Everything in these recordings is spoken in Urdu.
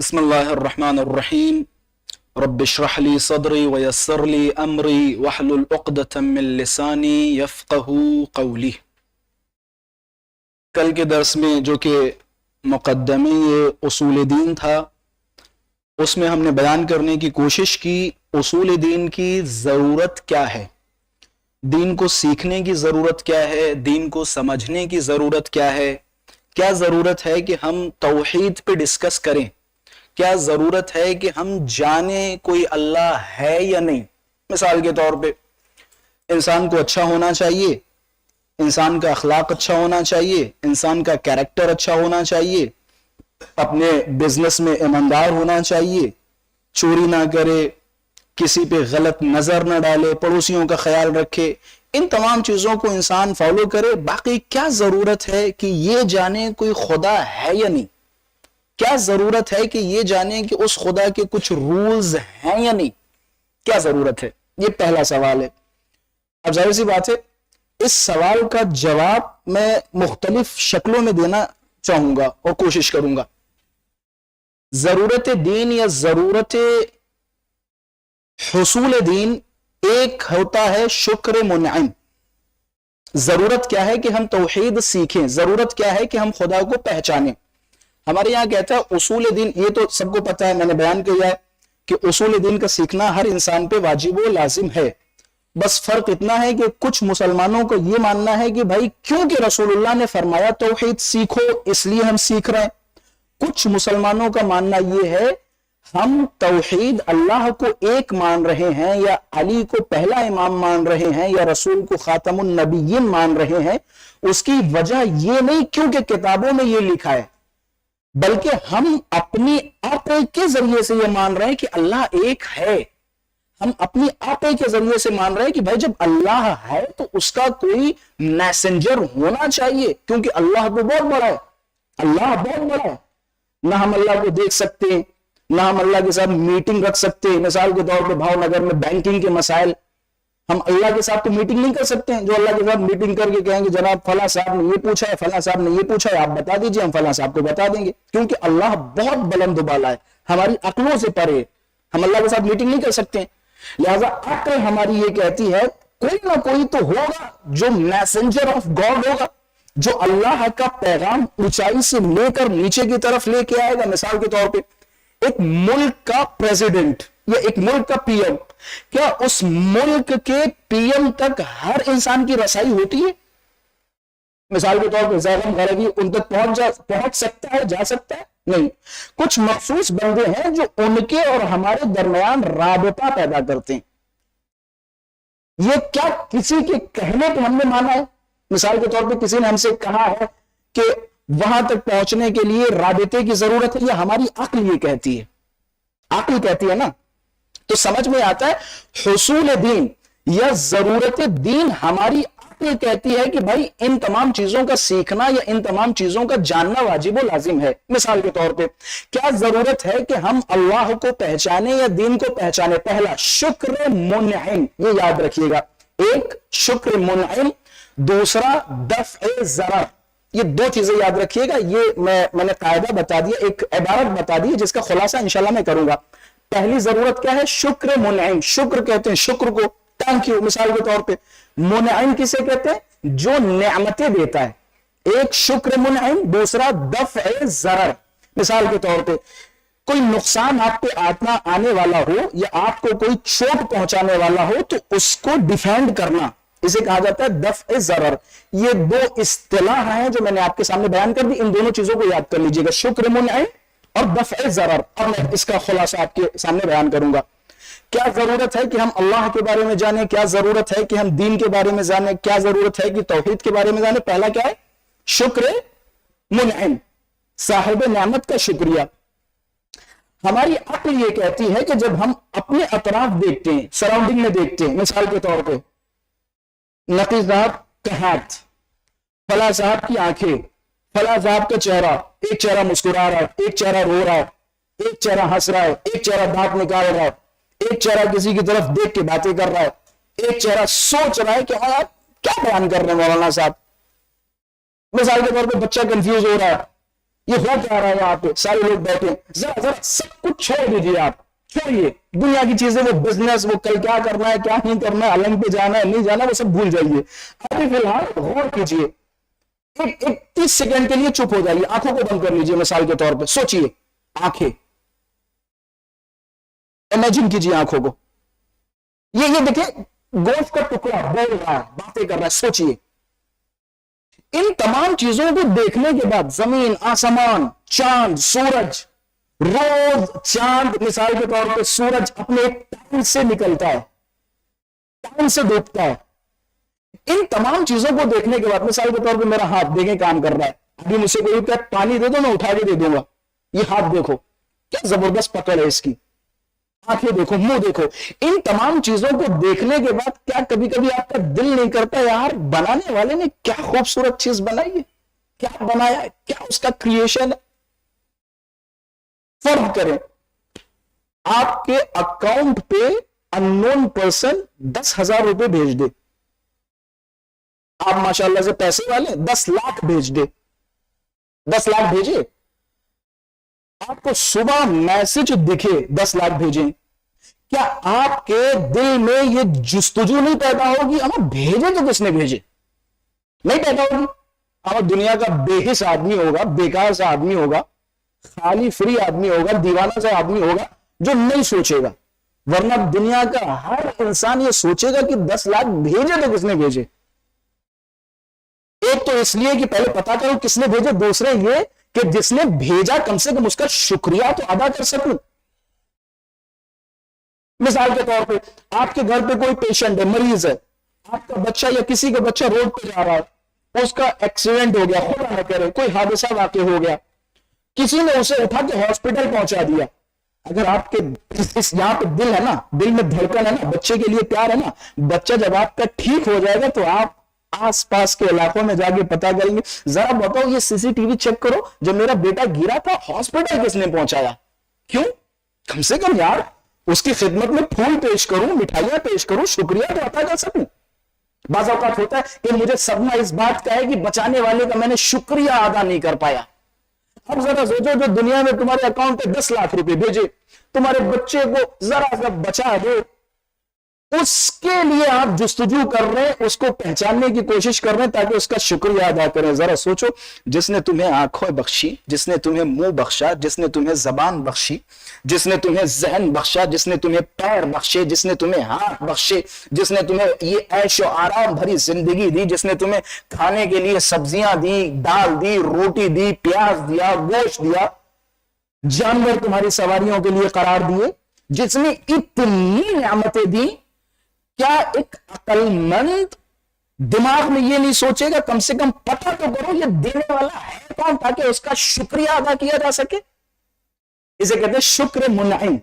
بسم اللہ الرحمن الرحیم رب اشرح لی صدری ویسر لی امری واحلل عقدۃ من لسانی یفقہوا قولی۔ کل کے درس میں جو کہ مقدمے اصول دین تھا، اس میں ہم نے بیان کرنے کی کوشش کی اصول دین کی ضرورت کیا ہے، دین کو سیکھنے کی ضرورت کیا ہے، دین کو سمجھنے کی ضرورت کیا ہے، کیا ضرورت ہے کہ ہم توحید پہ ڈسکس کریں، کیا ضرورت ہے کہ ہم جانیں کوئی اللہ ہے یا نہیں۔ مثال کے طور پہ انسان کو اچھا ہونا چاہیے، انسان کا اخلاق اچھا ہونا چاہیے، انسان کا کیریکٹر اچھا ہونا چاہیے، اپنے بزنس میں ایماندار ہونا چاہیے، چوری نہ کرے، کسی پہ غلط نظر نہ ڈالے، پڑوسیوں کا خیال رکھے، ان تمام چیزوں کو انسان فالو کرے۔ باقی کیا ضرورت ہے کہ یہ جانے کوئی خدا ہے یا نہیں، کیا ضرورت ہے کہ یہ جانیں کہ اس خدا کے کچھ رولز ہیں یا نہیں، کیا ضرورت ہے؟ یہ پہلا سوال ہے۔ اب ظاہر سی بات ہے اس سوال کا جواب میں مختلف شکلوں میں دینا چاہوں گا اور کوشش کروں گا۔ ضرورت دین یا ضرورت حصول دین ایک ہوتا ہے شکر منعم۔ ضرورت کیا ہے کہ ہم توحید سیکھیں، ضرورت کیا ہے کہ ہم خدا کو پہچانیں۔ ہمارے یہاں کہتا ہے اصول دین، یہ تو سب کو پتا ہے، میں نے بیان کیا ہے کہ اصول دین کا سیکھنا ہر انسان پہ واجب و لازم ہے۔ بس فرق اتنا ہے کہ کچھ مسلمانوں کو یہ ماننا ہے کہ بھائی کیونکہ رسول اللہ نے فرمایا توحید سیکھو اس لیے ہم سیکھ رہے ہیں۔ کچھ مسلمانوں کا ماننا یہ ہے ہم توحید اللہ کو ایک مان رہے ہیں، یا علی کو پہلا امام مان رہے ہیں، یا رسول کو خاتم النبیین مان رہے ہیں، اس کی وجہ یہ نہیں کیونکہ کتابوں میں یہ لکھا ہے، بلکہ ہم اپنی عقل کے ذریعے سے یہ مان رہے ہیں کہ اللہ ایک ہے۔ ہم اپنی عقل کے ذریعے سے مان رہے ہیں کہ بھائی جب اللہ ہے تو اس کا کوئی میسنجر ہونا چاہیے، کیونکہ اللہ تو بہت بڑا ہے، اللہ بہت بڑا ہے۔ نہ ہم اللہ کو دیکھ سکتے ہیں، نہ ہم اللہ کے ساتھ میٹنگ رکھ سکتے ہیں۔ مثال کے طور پہ بھاؤ نگر میں بینکنگ کے مسائل، ہم اللہ کے ساتھ تو میٹنگ نہیں کر سکتے ہیں۔ جو اللہ کے ساتھ میٹنگ کر کے کہیں گے جناب فلاں صاحب نے یہ پوچھا ہے، فلاں صاحب نے یہ پوچھا ہے، آپ بتا دیجئے، ہم فلاں صاحب کو بتا دیں گے، کیونکہ اللہ بہت بلند و بالا ہے، ہماری عقلوں سے پرے ہے، ہم اللہ کے ساتھ میٹنگ نہیں کر سکتے ہیں۔ لہذا عقل ہماری یہ کہتی ہے کوئی نہ کوئی تو ہوگا جو میسنجر آف گاڈ ہوگا، جو اللہ کا پیغام اونچائی سے لے کر نیچے کی طرف لے کے آئے گا۔ مثال کے طور پہ ایک ملک کا پریزیڈنٹ یا ایک ملک کا پی ایم، کیا اس ملک کے پی ایم تک ہر انسان کی رسائی ہوتی ہے؟ مثال کے طور پہ زیغم غربی ان تک پہنچ سکتا ہے، جا سکتا ہے؟ نہیں۔ کچھ مخصوص بندے ہیں جو ان کے اور ہمارے درمیان رابطہ پیدا کرتے ہیں۔ یہ کیا کسی کے کہنے پہ ہم نے مانا ہے؟ مثال کے طور پہ کسی نے ہم سے کہا ہے کہ وہاں تک پہنچنے کے لیے رابطے کی ضرورت ہے، یا ہماری عقل یہ کہتی ہے؟ عقل کہتی ہے نا۔ تو سمجھ میں آتا ہے حصول دین یا ضرورت دین ہماری عقل کہتی ہے کہ بھائی ان تمام چیزوں کا سیکھنا یا ان تمام چیزوں کا جاننا واجب و لازم ہے۔ مثال کے طور پہ کیا ضرورت ہے کہ ہم اللہ کو پہچانے یا دین کو پہچانے؟ پہلا شکر منعم، یہ یاد رکھیے گا، ایک شکر منعم، دوسرا دفع ضرر۔ یہ دو چیزیں یاد رکھیے گا۔ یہ میں نے قاعدہ بتا دیا، ایک عبارت بتا دی جس کا خلاصہ انشاءاللہ میں کروں گا۔ پہلی ضرورت کیا ہے؟ شکر منعم۔ شکر کہتے ہیں شکر کو، تھینک یو۔ مثال کے طور پہ منعم کسے کہتے ہیں؟ جو نعمتیں دیتا ہے، ایک شکر منعم، دوسرا دفع ضرر۔ مثال کے طور پہ کوئی نقصان آپ پہ آنے والا ہو یا آپ کو کوئی چوٹ پہنچانے والا ہو تو اس کو ڈیفینڈ کرنا، اسے کہا جاتا ہے دفع ضرر۔ یہ دو اصطلاح ہیں جو میں نے آپ کے سامنے بیان کر دی، ان دونوں چیزوں کو یاد کر لیجئے گا، شکر منعم اور دفع ضرر۔ اور میں اس کا خلاصہ آپ کے سامنے بیان کروں گا۔ کیا ضرورت ہے کہ ہم اللہ کے بارے میں جانیں؟ کیا ضرورت ہے کہ ہم دین کے بارے میں جانیں؟ کیا ضرورت ہے کہ توحید کے بارے میں جانیں؟ پہلا کیا ہے؟ شکر منعم، صاحب نعمت کا شکریہ۔ ہماری عقل یہ کہتی ہے کہ جب ہم اپنے اطراف دیکھتے ہیں، سراؤنڈنگ میں دیکھتے ہیں، مثال کے طور پہ نقی صاحب کا ہاتھ، فلاں صاحب کی آنکھیں، فلاں صاحب کا چہرہ، ایک چہرہ مسکرا رہا ہے، ایک چہرہ رو رہا ہے، ایک چہرہ ہنس رہا ہے، ایک چہرہ دانت نکال رہا ہے، ایک چہرہ کسی کی طرف دیکھ کے باتیں کر رہا ہے، ایک چہرہ سوچ رہا ہے کہ ہاں کیا بیان کر رہے ہیں مولانا صاحب۔ مثال کے طور پہ بچہ کنفیوز ہو رہا ہے، یہ ہو کیا رہا ہے وہاں پہ؟ سارے لوگ بیٹھے ہیں. ذرا ذرا سب کچھ چھوڑ دیجیے، آپ چھوڑیے دنیا کی چیزیں، وہ بزنس، وہ کل کیا کرنا ہے کیا نہیں کرنا ہے، علم پہ جانا ہے نہیں جانا، وہ سب بھول جائیے. ابھی فی الحال غور کیجیے، ایک 30 سیکنڈ کے لیے چپ ہو جائیے، آنکھوں کو بند کر لیجیے. مثال کے طور پہ سوچیے، آنکھیں امیجن کیجیے آنکھوں کو. یہ دیکھیں گوشت کا ٹکڑا بول رہا ہے، باتیں کر رہا ہے. سوچیے ان تمام چیزوں کو دیکھنے کے بعد زمین، آسمان، چاند، سورج، روز چاند مثال کے طور پہ سورج اپنے ایک ٹائم سے نکلتا ہے، ٹائم سے ڈوبتا ہے. ان تمام چیزوں کو دیکھنے کے بعد مثال کے طور پہ میرا ہاتھ دیکھیں کام کر رہا ہے. ابھی مجھ سے کوئی کہتا پانی دے دو، میں اٹھا کے دے دوں گا. یہ ہاتھ دیکھو کیا زبردست پکڑ ہے اس کی. آنکھیں دیکھو، منہ دیکھو. ان تمام چیزوں کو دیکھنے کے بعد کیا کبھی کبھی آپ کا دل نہیں کرتا یار بنانے والے نے کیا خوبصورت چیز بنائی ہے، کیا بنایا ہے، کیا اس کا کریشن ہے. فرض کریں آپ کے اکاؤنٹ پہ ان نون پرسن 10,000 روپے بھیج دے. آپ ماشاءاللہ سے پیسے والے 10 لاکھ بھیج دے، 10 لاکھ بھیجے. آپ کو صبح میسج دکھے 10 لاکھ بھیجیں، کیا آپ کے دل میں یہ جستجو نہیں پیدا ہوگی ہم بھیجے تو کس نے بھیجے؟ نہیں پیدا ہوگی. ہم دنیا کا بے حس آدمی ہوگا، بیکار سا آدمی ہوگا، خالی فری آدمی ہوگا، دیوانہ سا آدمی ہوگا جو نہیں سوچے گا. ورنہ دنیا کا ہر انسان یہ سوچے گا کہ 10 لاکھ بھیجے تو کس نے بھیجے. ایک تو اس لیے کہ پہلے پتا کرو کس نے بھیجے، دوسرے یہ کہ جس نے بھیجا کم سے کم اس کا شکریہ تو ادا کر سکوں. مثال کے طور پہ آپ کے گھر پہ کوئی پیشنٹ ہے، مریض ہے، آپ کا بچہ یا کسی کا بچہ روڈ پہ جا رہا ہے، اس کا ایکسیڈنٹ ہو گیا، خدا نہ کرے کوئی حادثہ واقع ہو گیا، کسی نے اسے اٹھا کے ہاسپٹل پہنچا دیا. اگر آپ کے یہاں پہ دل ہے نا، دل میں دھڑکن ہے نا، بچے کے لیے پیار ہے نا، بچہ جب آپ کا ٹھیک ہو جائے گا تو آپ آس پاس کے علاقوں میں جا کے پتا کریں گے، ذرا بتاؤ یہ CCTV چیک کرو، جب میرا بیٹا گرا تھا ہاسپٹل کس نے پہنچایا؟ کیوں؟ کم سے کم یار اس کی خدمت میں پھول پیش کروں، مٹھائیاں پیش کروں، شکریہ تو ادا کر سکوں. بعض اوقات ہوتا ہے کہ مجھے صدمہ اس بات کا ہے کہ بچانے والے کا میں نے شکریہ ادا نہیں کر پایا. اب ذرا سوچو جو دنیا میں تمہارے اکاؤنٹ پہ 10 لاکھ روپے بھیجے، تمہارے بچے کو ذرا سا بچا دے، اس کے لیے آپ جستجو کر رہے ہیں، اس کو پہچاننے کی کوشش کر رہے ہیں تاکہ اس کا شکریہ ادا کریں. ذرا سوچو جس نے تمہیں آنکھیں بخشی، جس نے تمہیں منہ بخشا، جس نے تمہیں زبان بخشی، جس نے تمہیں ذہن بخشا، جس نے تمہیں پیر بخشے، جس نے تمہیں ہاتھ بخشے، جس نے تمہیں یہ عیش و آرام بھری زندگی دی، جس نے تمہیں کھانے کے لیے سبزیاں دی، دال دی، روٹی دی، پیاز دیا، گوشت دیا، جانور تمہاری سواریوں کے لیے قرار دیے، جس نے اتنی نعمتیں دی، کیا ایک عقل مند دماغ میں یہ نہیں سوچے گا کم سے کم پتہ تو کرو یہ دینے والا ہے کون تاکہ اس کا شکریہ ادا کیا جا سکے. اسے کہتے ہیں شکر منعم.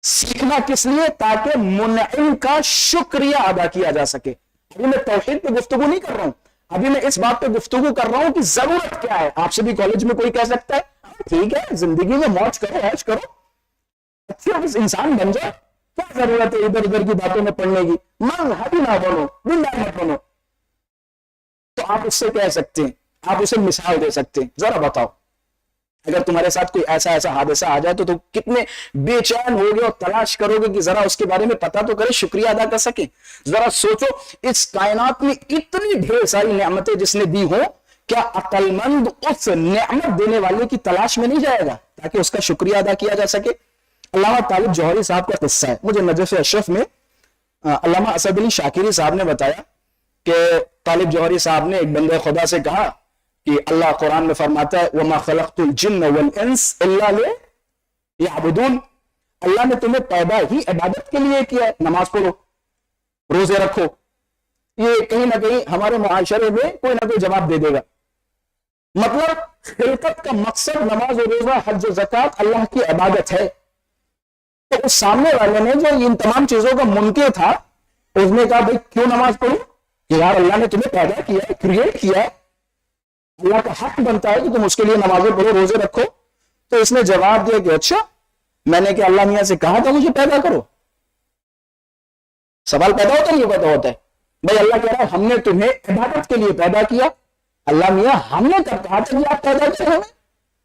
سیکھنا کس لیے؟ تاکہ منعم کا شکریہ ادا کیا جا سکے. ابھی میں توحید پہ گفتگو نہیں کر رہا ہوں، ابھی میں اس بات پہ گفتگو کر رہا ہوں کہ ضرورت کیا ہے. آپ سے بھی کالج میں کوئی کہہ سکتا ہے ٹھیک ہے زندگی میں موج کرو، عیش کرو، اچھا انسان بن جائے، کیا ضرورت ہے ادھر ادھر کی باتوں میں پڑھنے کی، مذہبی نہ بنو، دیندار مت بنو. تو آپ اس سے کہہ سکتے ہیں، آپ اسے مثال دے سکتے ہیں، ذرا بتاؤ اگر تمہارے ساتھ کوئی ایسا حادثہ آ جائے تو کتنے بے چین ہو گے اور تلاش کرو گے کہ ذرا اس کے بارے میں پتا تو کرے، شکریہ ادا کر سکے. ذرا سوچو اس کائنات میں اتنی ڈھیر ساری نعمتیں جس نے دی ہو، کیا عقل مند اس نعمت دینے والے کی تلاش میں نہیں جائے گا تاکہ اس کا شکریہ ادا کیا جا سکے. علامہ طالب جوہری صاحب کا قصہ ہے، مجھے نجف اشرف میں علامہ اسد علی شاکری صاحب نے بتایا کہ طالب جوہری صاحب نے ایک بندے خدا سے کہا کہ اللہ قرآن میں فرماتا ہے وَمَا خَلَقْتُ الْجِنَّ وَالْإِنسَ إِلَّا لِيَعْبُدُونَ، اللہ نے تمہیں پیدا ہی عبادت کے لیے کیا ہے، نماز پڑھو، روزے رکھو. یہ کہیں نہ کہیں ہمارے معاشرے میں کوئی نہ کوئی جواب دے دے گا. مطلب خلقت کا مقصد نماز و روزہ، حج و زکوٰۃ اللہ کی عبادت ہے. تو اس سامنے والے نے جو ان تمام چیزوں کا منکر تھا، اس نے کہا بھائی کیوں نماز پڑھو کہ یار اللہ نے تمہیں پیدا کیا ہے، کریٹ کیا ہے، اللہ کا حق بنتا ہے کہ تم اس کے لیے نمازیں پڑھو، روزے رکھو. تو اس نے جواب دیا کہ اچھا میں نے کہ اللہ میاں سے کہا تھا مجھے پیدا کرو. سوال پیدا ہوتا ہے، یہ پیدا ہوتا ہے بھائی اللہ کہہ رہا ہے ہم نے تمہیں عبادت کے لیے پیدا کیا. اللہ میاں ہم نے کب کہا تھا کہ آپ پیدا کریں ہمیں؟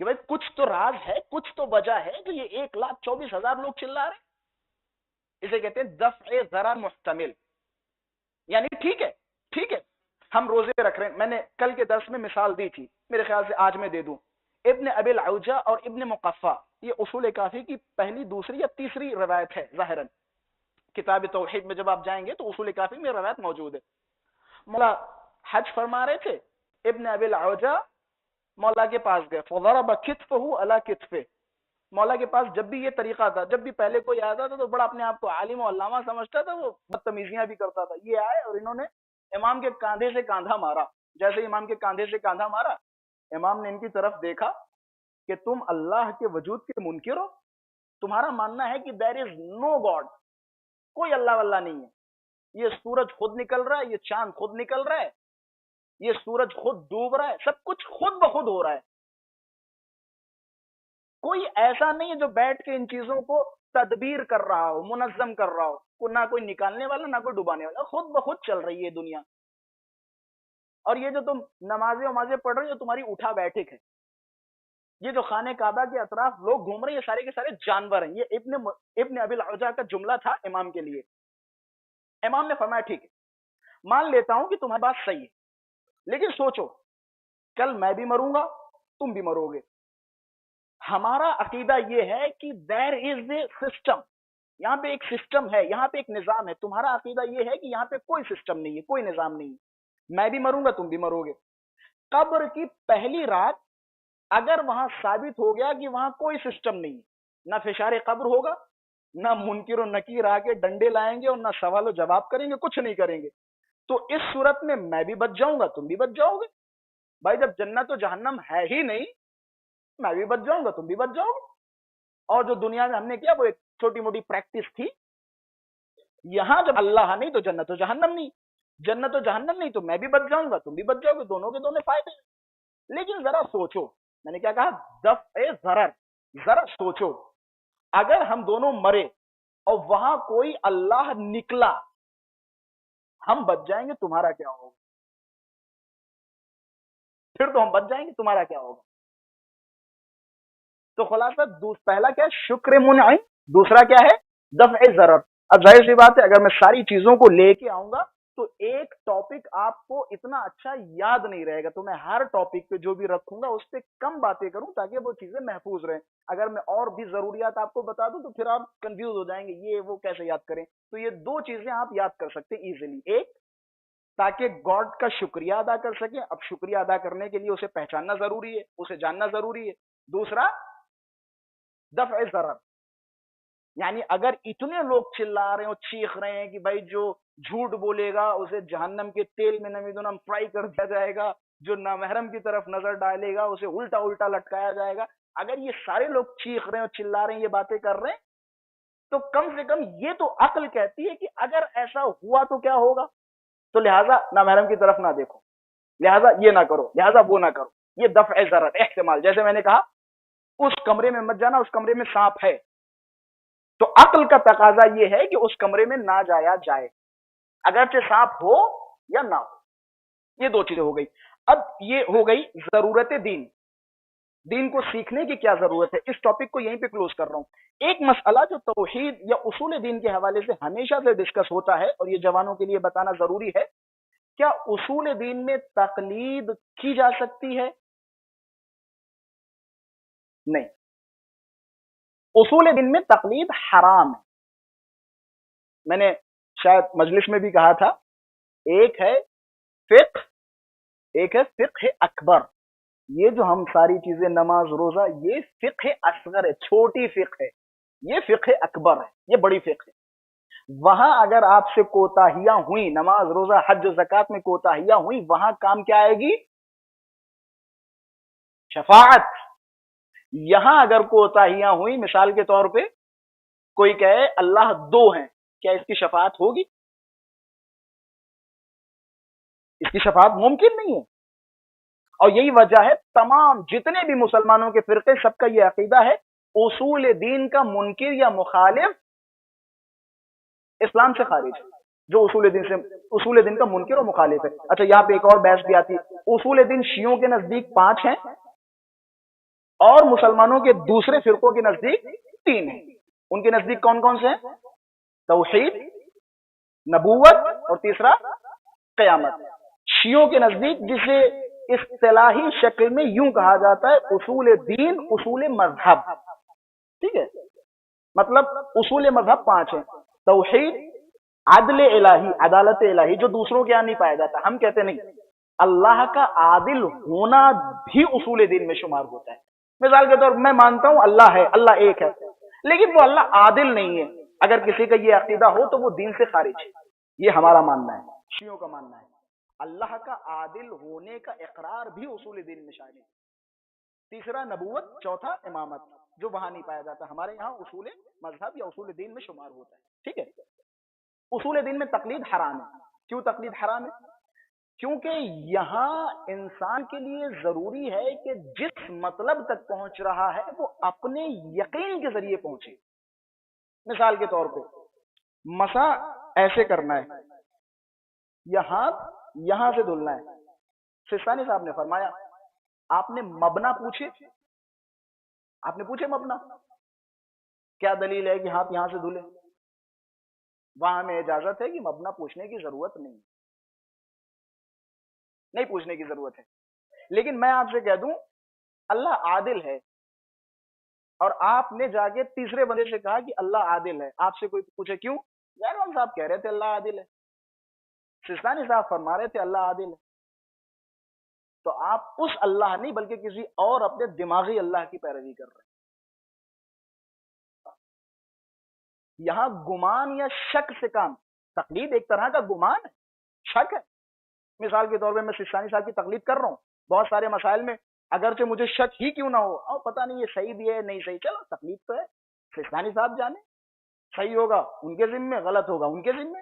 کہ بھائی کچھ تو راز ہے, کچھ تو وجہ ہے جو یہ 1,24,000 لوگ چلا رہے. اسے کہتے ہیں دفع ضرر محتمل. یعنی ٹھیک ہے ہم روزے رکھ رہے ہیں, میں نے کل کے درس میں مثال دی تھی, میرے خیال سے آج میں دے دوں. ابن ابی العوجہ اور ابن مقفع, یہ اصول کافی کی پہلی, دوسری یا تیسری روایت ہے ظاہراً. کتاب توحید میں جب آپ جائیں گے تو اصول کافی میں روایت موجود ہے. مولا حج فرما رہے تھے, ابن ابی العوجہ مولا کے پاس گئے, فضرب کتفہ علی کتفہ. مولا کے پاس جب بھی یہ طریقہ تھا, جب بھی پہلے کوئی آتا تھا تو بڑا اپنے آپ کو عالم و علامہ سمجھتا تھا, وہ بدتمیزیاں بھی کرتا تھا. یہ آئے اور انہوں نے امام کے کاندھے سے کاندھا مارا. جیسے امام کے کاندھے سے کاندھا مارا, امام نے ان کی طرف دیکھا کہ تم اللہ کے وجود کے منکر ہو, تمہارا ماننا ہے کہ دیر از نو گاڈ, کوئی اللہ واللہ نہیں ہے. یہ سورج خود نکل رہا ہے, یہ چاند خود نکل رہا ہے, یہ سورج خود ڈوب رہا ہے, سب کچھ خود بخود ہو رہا ہے. کوئی ایسا نہیں ہے جو بیٹھ کے ان چیزوں کو تدبیر کر رہا ہو, منظم کر رہا ہو. نہ کوئی نکالنے والا, نہ کوئی ڈبانے والا, خود بخود چل رہی ہے دنیا. اور یہ جو تم نمازیں پڑھ رہے ہو, تمہاری اٹھا بیٹھک ہے. یہ جو خانہ کعبہ کے اطراف لوگ گھوم رہے ہیں, یہ سارے کے سارے جانور ہیں. یہ ابن ابی العوجہ کا جملہ تھا امام کے لیے. امام نے فرمایا ٹھیک ہے, مان لیتا ہوں کہ تمہاری بات صحیح ہے, لیکن سوچو کل میں بھی مروں گا, تم بھی مرو گے. ہمارا عقیدہ یہ ہے کہ دیر از اے سسٹم, یہاں پہ ایک سسٹم ہے, یہاں پہ ایک نظام ہے. تمہارا عقیدہ یہ ہے کہ یہاں پہ کوئی سسٹم نہیں ہے, کوئی نظام نہیں ہے. میں بھی مروں گا, تم بھی مرو گے. قبر کی پہلی رات اگر وہاں ثابت ہو گیا کہ وہاں کوئی سسٹم نہیں ہے, نہ فشار قبر ہوگا, نہ منکر و نکیر آ کے ڈنڈے لائیں گے, اور نہ سوال و جواب کریں گے, کچھ نہیں کریں گے, تو اس صورت میں میں بھی بچ جاؤں گا, تم بھی بچ جاؤ گے. بھائی جب جنت و جہنم ہے ہی نہیں, میں بھی بچ جاؤں گا, تم بھی بچ جاؤ گے. اور جو دنیا میں ہم نے کیا وہ ایک چھوٹی موٹی پریکٹس تھی. یہاں جب اللہ نہیں تو جنت و جہنم نہیں, جنت و جہنم نہیں تو میں بھی بچ جاؤں گا, تم بھی بچ جاؤ گے, دونوں کے دونوں فائدے. لیکن ذرا سوچو, میں نے کیا کہا, دفع ضرر. ذرا سوچو اگر ہم دونوں مرے اور وہاں کوئی اللہ نکلا, ہم بچ جائیں گے, تمہارا کیا ہوگا؟ پھر تو ہم بچ جائیں گے, تمہارا کیا ہوگا؟ تو خلاصہ پہلا کیا ہے, شکر منعم. دوسرا کیا ہے, دفع ضرر. اب ظاہر سی بات ہے اگر میں ساری چیزوں کو لے کے آؤں گا تو ایک ٹاپک آپ کو اتنا اچھا یاد نہیں رہے گا. تو میں ہر ٹاپک پہ جو بھی رکھوں گا اس پہ کم باتیں کروں تاکہ وہ چیزیں محفوظ رہیں. اگر میں اور بھی ضروریات آپ کو بتا دوں تو پھر آپ کنفیوز ہو جائیں گے, یہ وہ کیسے یاد کریں. تو یہ دو چیزیں آپ یاد کر سکتے ہیں ایزیلی. ایک, تاکہ گاڈ کا شکریہ ادا کر سکیں. اب شکریہ ادا کرنے کے لیے اسے پہچاننا ضروری ہے, اسے جاننا ضروری ہے. دوسرا, دفع ضرر. یعنی اگر اتنے لوگ چلا رہے ہیں اور چیخ رہے ہیں کہ بھائی جو جھوٹ بولے گا اسے جہنم کے تیل میں نمیدونم فرائی کر دیا جائے گا, جو نامحرم کی طرف نظر ڈالے گا اسے الٹا الٹا لٹکایا جائے گا, اگر یہ سارے لوگ چیخ رہے ہیں اور چلا رہے ہیں, یہ باتیں کر رہے ہیں, تو کم سے کم یہ تو عقل کہتی ہے کہ اگر ایسا ہوا تو کیا ہوگا. تو لہٰذا نامحرم کی طرف نہ دیکھو, لہٰذا یہ نہ کرو, لہٰذا وہ نہ کرو. یہ دفع ضرر. احتمال, جیسے میں نے کہا اس کمرے میں مت جانا, اس کمرے میں سانپ ہے, تو عقل کا تقاضا یہ ہے کہ اس کمرے میں نہ جایا جائے, اگرچہ سانپ ہو یا نہ ہو. یہ دو چیزیں ہو گئی. اب یہ ہو گئی ضرورت دین. دین کو سیکھنے کی کیا ضرورت ہے, اس ٹاپک کو یہیں پہ کلوز کر رہا ہوں. ایک مسئلہ جو توحید یا اصول دین کے حوالے سے ہمیشہ سے ڈسکس ہوتا ہے, اور یہ جوانوں کے لیے بتانا ضروری ہے, کیا اصول دین میں تقلید کی جا سکتی ہے؟ نہیں, اصول دین میں تقلید حرام ہے. میں نے شاید مجلس میں بھی کہا تھا, ایک ہے فقہ, ایک ہے فقہ اکبر. یہ جو ہم ساری چیزیں نماز روزہ, یہ فقہ اصغر ہے, چھوٹی فقہ ہے. یہ فقہ اکبر ہے, یہ بڑی فقہ ہے. وہاں اگر آپ سے کوتاہیاں ہوئیں, نماز روزہ حج و زکات میں کوتاہیاں ہوئیں, وہاں کام کیا آئے گی؟ شفاعت. یہاں اگر کوتاہیاں ہوئی, مثال کے طور پہ کوئی کہے اللہ دو ہیں, کیا اس کی شفاعت ہوگی؟ اس کی شفاعت ممکن نہیں ہے. اور یہی وجہ ہے تمام جتنے بھی مسلمانوں کے فرقے, سب کا یہ عقیدہ ہے اصول دین کا منکر یا مخالف اسلام سے خارج ہے. جو اصول دین کا منکر اور مخالف ہے. اچھا, یہاں پہ ایک اور بحث بھی آتی ہے. اصول دین شیعوں کے نزدیک 5 ہیں, اور مسلمانوں کے دوسرے فرقوں کے نزدیک 3 ہیں. ان کے نزدیک کون کون سے ہیں؟ توحید، نبوت اور تیسرا قیامت. شیعوں کے نزدیک جسے اصطلاحی شکل میں یوں کہا جاتا ہے اصول دین، اصول مذہب. ٹھیک ہے، مطلب اصول مذہب 5 ہیں. توحید، عدل الہی، عدالت الہی جو دوسروں کے یہاں نہیں پایا جاتا. ہم کہتے نہیں، اللہ کا عادل ہونا بھی اصول دین میں شمار ہوتا ہے. مثال کے طور پر میں مانتا ہوں اللہ ہے، اللہ ایک ہے، لیکن وہ اللہ عادل نہیں ہے. اگر کسی کا یہ عقیدہ ہو تو وہ دین سے خارج ہے. یہ ہمارا ماننا ہے، شیعوں کا ماننا ہے. اللہ کا عادل ہونے کا اقرار بھی اصول دین میں شامل ہے. تیسرا نبوت، چوتھا امامت، جو وہاں نہیں پایا جاتا. ہمارے یہاں اصول مذہب یا اصول دین میں شمار ہوتا ہے. ٹھیک ہے، اصول دین میں تقلید حرام ہے. کیوں تقلید حرام ہے؟ کیونکہ یہاں انسان کے لیے ضروری ہے کہ جس مطلب تک پہنچ رہا ہے وہ اپنے یقین کے ذریعے پہنچے. مثال کے طور پہ مسا ایسے کرنا ہے یا ہاتھ یہاں سے دھلنا ہے. سستانی صاحب نے فرمایا آپ نے مبنا پوچھے، آپ نے پوچھے مبنا کیا دلیل ہے کہ ہاتھ یہاں سے دھلے؟ وہاں ہمیں اجازت ہے کہ مبنا پوچھنے کی ضرورت نہیں پوچھنے کی ضرورت ہے. لیکن میں آپ سے کہہ دوں اللہ عادل ہے اور آپ نے جا کے تیسرے بندے سے کہا کہ اللہ عادل ہے. آپ سے کوئی پوچھے کیوں؟ یار صاحب کہہ رہے تھے اللہ عادل ہے، سستانی صاحب فرما رہے تھے اللہ عادل ہے. تو آپ اس اللہ نہیں بلکہ کسی اور اپنے دماغی اللہ کی پیروی کر رہے ہیں. یہاں گمان یا شک سے کام، تقلید ایک طرح کا گمان ہے، شک ہے. مثال کے طور پہ میں سستانی صاحب کی تقلید کر رہا ہوں بہت سارے مسائل میں، اگرچہ مجھے شک ہی کیوں نہ ہو، پتہ نہیں یہ صحیح بھی ہے نہیں صحیح، چلو تقلید تو ہے، سستانی صاحب جانے، صحیح ہوگا ان کے ذمے، غلط ہوگا ان کے ذمے.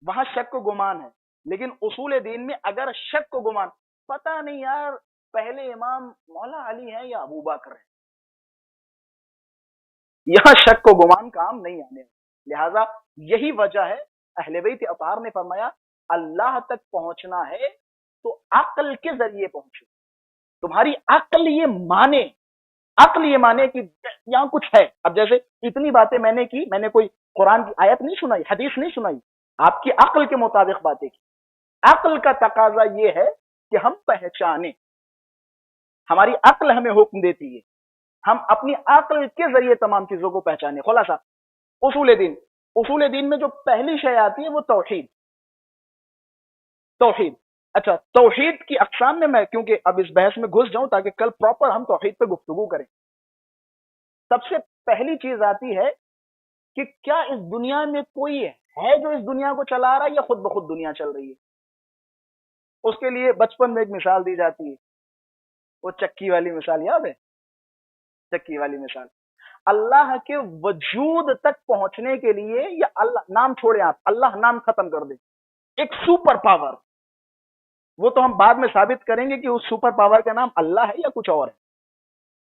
وہاں شک کو گمان ہے. لیکن اصول دین میں اگر شک کو گمان، پتہ نہیں یار پہلے امام مولا علی ہیں یا ابو بکر ہیں، یہاں شک کو گمان کام نہیں آنے. لہذا یہی وجہ ہے اہل بیت اطہار نے فرمایا اللہ تک پہنچنا ہے تو عقل کے ذریعے پہنچو. تمہاری عقل یہ مانے کہ یہاں کچھ ہے. اب جیسے اتنی باتیں میں نے کی، میں نے کوئی قرآن کی آیت نہیں سنائی، حدیث نہیں سنائی، آپ کی عقل کے مطابق باتیں کی. عقل کا تقاضا یہ ہے کہ ہم پہچانیں، ہماری عقل ہمیں حکم دیتی ہے، ہم اپنی عقل کے ذریعے تمام چیزوں کو پہچانیں. خلاصہ اصول دین میں جو پہلی شے آتی ہے وہ توحید. اچھا، توحید کی اقسام میں کیونکہ اب اس بحث میں گھس جاؤں تاکہ کل پراپر ہم توحید پہ گفتگو کریں. سب سے پہلی چیز آتی ہے کہ کیا اس دنیا میں کوئی ہے جو اس دنیا کو چلا رہا ہے یا خود بخود دنیا چل رہی ہے؟ اس کے لیے بچپن میں ایک مثال دی جاتی ہے، وہ چکی والی مثال، یاد ہے؟ چکی والی مثال. اللہ کے وجود تک پہنچنے کے لیے، یا اللہ نام چھوڑے، آپ اللہ نام ختم کر دیں، ایک سپر پاور، وہ تو ہم بعد میں ثابت کریں گے کہ اس سپر پاور کا نام اللہ ہے یا کچھ اور ہے.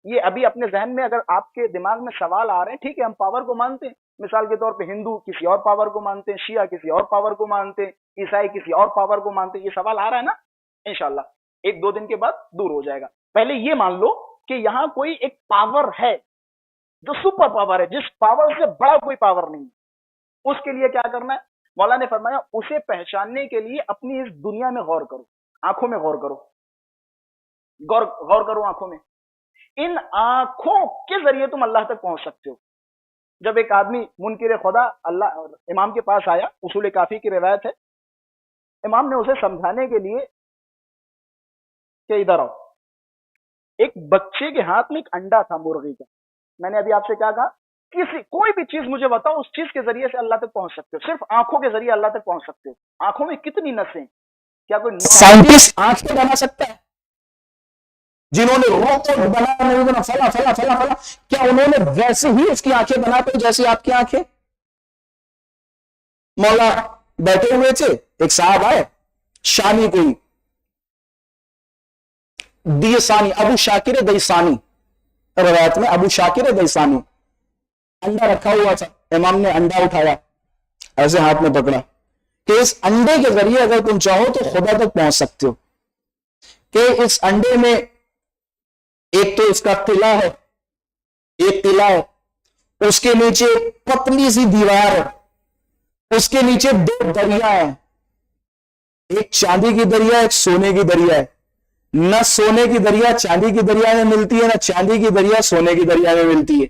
یہ ابھی اپنے ذہن میں اگر آپ کے دماغ میں سوال آ رہے ہیں، ٹھیک ہے ہم پاور کو مانتے ہیں. مثال کے طور پہ ہندو کسی اور پاور کو مانتے ہیں، شیعہ کسی اور پاور کو مانتے ہیں، عیسائی کسی اور پاور کو مانتے ہیں. یہ سوال آ رہا ہے نا؟ انشاءاللہ 1-2 دن کے بعد دور ہو جائے گا. پہلے یہ مان لو کہ یہاں کوئی ایک پاور ہے جو سپر پاور ہے، جس پاور سے بڑا کوئی پاور نہیں. اس کے لیے کیا کرنا ہے؟ مولا نے فرمایا اسے پہچاننے کے لیے اپنی اس دنیا میں غور کرو، آنکھوں میں غور کرو، غور کرو آنکھوں میں. ان آنکھوں کے ذریعے تم اللہ تک پہنچ سکتے ہو. جب ایک آدمی منکر خدا اللہ امام کے پاس آیا، اصول کافی کی روایت ہے، امام نے اسے سمجھانے کے لیے کہ ادھر آؤ، ایک بچے کے ہاتھ میں ایک انڈا تھا مرغی کا. میں نے ابھی آپ سے کیا کہا؟ کوئی بھی چیز مجھے بتاؤ، اس چیز کے ذریعے سے اللہ تک پہنچ سکتے ہو. صرف آنکھوں کے ذریعے اللہ تک پہنچ سکتے ہو. آنکھوں میں کتنی نسیں؟ کیا کوئی سائنٹسٹ آنکھیں بنا سکتا ہے؟ جنہوں نے روبوٹ بنا فلا کیا انہوں نے ویسے ہی اس کی آنکھیں بنا پہ جیسے آپ کی آنکھیں؟ مولا بیٹھے ہوئے تھے، ایک صاحب آئے، شامی کوئی دیسانی، ابو شاکر دیسانی، روایت میں ابو شاکر دیسانی، انڈا رکھا ہوا تھا. امام نے انڈا اٹھایا، ایسے ہاتھ میں پکڑا کہ اس انڈے کے ذریعے اگر تم چاہو تو خدا تک پہنچ سکتے ہو، کہ اس انڈے میں ایک تو اس کا قلعہ ہے، ایک قلعہ ہے، اس کے نیچے ایک پتلی سی دیوار ہے، اس کے نیچے دو دریا ہیں، ایک چاندی کی دریا، ایک سونے کی دریا ہے۔ نہ سونے کی دریا چاندی کی دریا میں ملتی ہے، نہ چاندی کی دریا سونے کی دریا میں ملتی ہے۔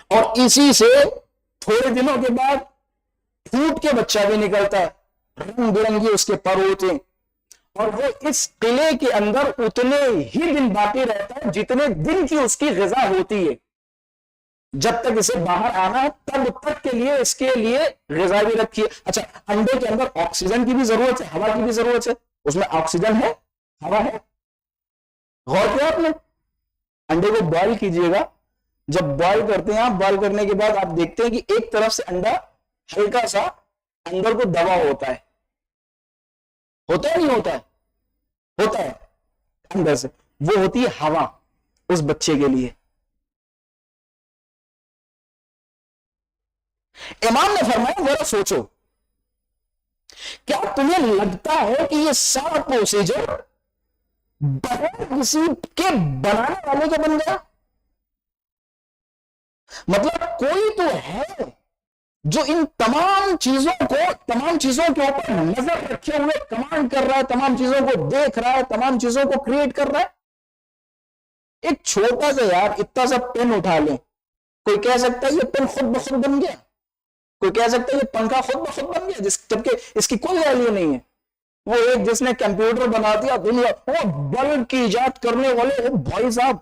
اور اسی سے تھوڑے دنوں کے بعد پھوٹ کے بچہ بھی نکلتا ہے، رنگ برنگی اس کے پر ہوتے ہیں، اور وہ اس قلعے کے اندر اتنے ہی دن باقی رہتا ہے جتنے دن کی اس کی غذا ہوتی ہے۔ جب تک اسے باہر آنا ہے تب تک کے لیے اس کے لیے غذا بھی رکھی ہے۔ اچھا، انڈے کے اندر آکسیجن کی بھی ضرورت ہے، ہوا کی بھی ضرورت ہے، اس میں آکسیجن ہے، ہوا ہے۔ غور کیا آپ نے؟ انڈے کو بوائل کیجئے گا، جب بوائل کرتے ہیں آپ، بوائل کرنے کے بعد آپ دیکھتے ہیں کہ ایک طرف سے انڈا ہلکا سا اندر کو دبا ہوتا ہے، ہوتا ہے نہیں ہوتا ہے؟ ہوتا ہے اندر سے، وہ ہوتی ہے ہوا اس بچے کے لیے۔ امام نے فرمایا ذرا سوچو، کیا تمہیں لگتا ہے کہ یہ سارا پروسیجر بغیر کسی کے بنانے والے کے بن گیا؟ مطلب کوئی تو ہے جو ان تمام چیزوں کے اوپر نظر رکھے ہوئے کمانڈ کر رہا ہے، تمام چیزوں کو دیکھ رہا ہے، تمام چیزوں کو کریٹ کر رہا ہے۔ ایک چھوٹا سا یار اتنا سا پین اٹھا لیں، کوئی کہہ سکتا ہے یہ پین خود بخود بن گیا؟ کوئی کہہ سکتا ہے یہ پنکھا خود بخود بن گیا جبکہ اس کی کوئی ویلیو نہیں ہے؟ وہ ایک جس نے کمپیوٹر بنا دیا دنیا، وہ بلب کی ایجاد کرنے والے بھائی صاحب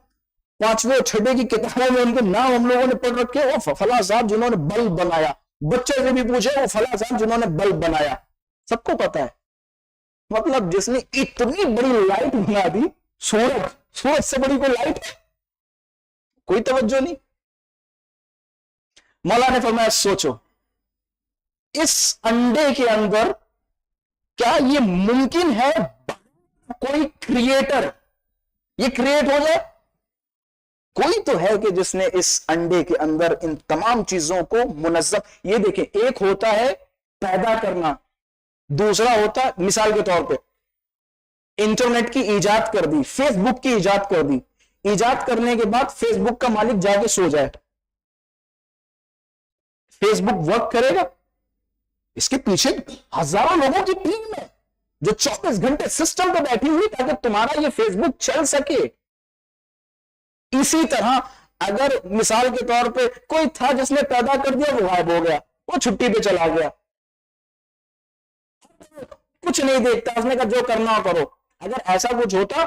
5ویں 6ویں کی کتابوں میں ان کے نام ہم لوگوں نے پڑھ رکھے، وہ فلاں صاحب جنہوں نے بلب بنایا۔ بچے سے بھی پوچھے، وہ فلاں صاحب جنہوں نے بلب بنایا، سب کو پتا ہے۔ مطلب جس نے اتنی بڑی لائٹ بنا دی، سورج سے بڑی کوئی لائٹ ہے؟ کوئی توجہ نہیں۔ مولا نے فرمایا سوچو، اس انڈے کے اندر کیا یہ ممکن ہے کوئی کریٹر یہ کریٹ ہو جائے؟ کوئی تو ہے کہ جس نے اس انڈے کے اندر ان تمام چیزوں کو منظم، یہ دیکھیں، ایک ہوتا ہے پیدا کرنا، دوسرا ہوتا ہے مثال کے طور پہ انٹرنیٹ کی ایجاد کر دی، فیس بک کی ایجاد کر دی، ایجاد کرنے کے بعد فیس بک کا مالک جا کے سو جائے، فیس بک ورک کرے گا؟ اس کے پیچھے ہزاروں لوگوں کی ٹیم ہے جو 24 گھنٹے سسٹم پہ بیٹھی ہوئی تاکہ تمہارا یہ فیس بک چل سکے۔ اسی طرح اگر مثال کے طور پہ کوئی تھا جس نے پیدا کر دیا، وہ غائب ہو گیا، وہ چھٹی پہ چلا گیا، کچھ نہیں دیکھتا، اس نے کہا جو کرنا ہو کرو۔ اگر ایسا کچھ ہوتا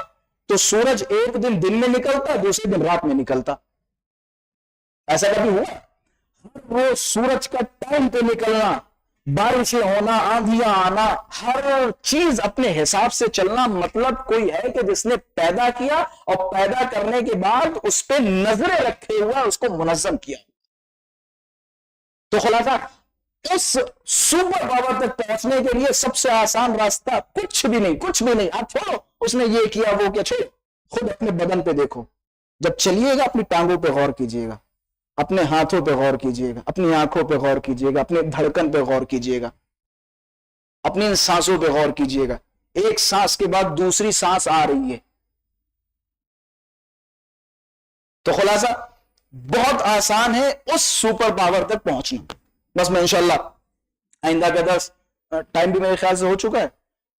تو سورج ایک دن میں نکلتا، دوسرے دن رات میں نکلتا۔ ایسا کبھی ہوا؟ وہ سورج کا ٹائم پہ نکلنا، بارشیں ہونا، آندھیاں آنا، ہر چیز اپنے حساب سے چلنا، مطلب کوئی ہے کہ جس نے پیدا کیا اور پیدا کرنے کے بعد اس پہ نظریں رکھے ہوا اس کو منظم کیا۔ تو خلاصہ اس سپر پاور تک پہنچنے کے لیے سب سے آسان راستہ کچھ بھی نہیں۔ آپ چھوڑو اس نے یہ کیا وہ کیا، چھوڑو، خود اپنے بدن پہ دیکھو۔ جب چلیے گا اپنی ٹانگوں پہ غور کیجئے گا، اپنے ہاتھوں پہ غور کیجئے گا، اپنی آنکھوں پہ غور کیجئے گا، اپنے دھڑکن پہ غور کیجئے گا، اپنی ان سانسوں پہ غور کیجئے گا۔ ایک سانس کے بعد دوسری سانس آ رہی ہے۔ تو خلاصہ بہت آسان ہے اس سپر پاور تک پہنچنا۔ بس میں انشاءاللہ آئندہ کا درس، ٹائم بھی میرے خیال سے ہو چکا ہے،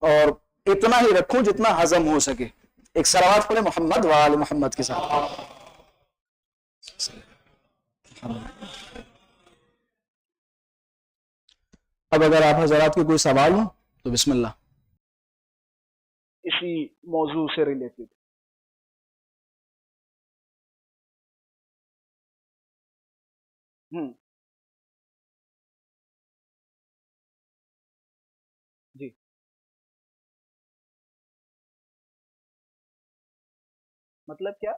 اور اتنا ہی رکھوں جتنا ہضم ہو سکے۔ ایک صلوات پڑھیں محمد وآل محمد کے ساتھ۔ اب اگر آپ حضرات کے کوئی سوال ہوں تو بسم اللہ۔ اسی موضوع سے ریلیٹڈ جی مطلب کیا؟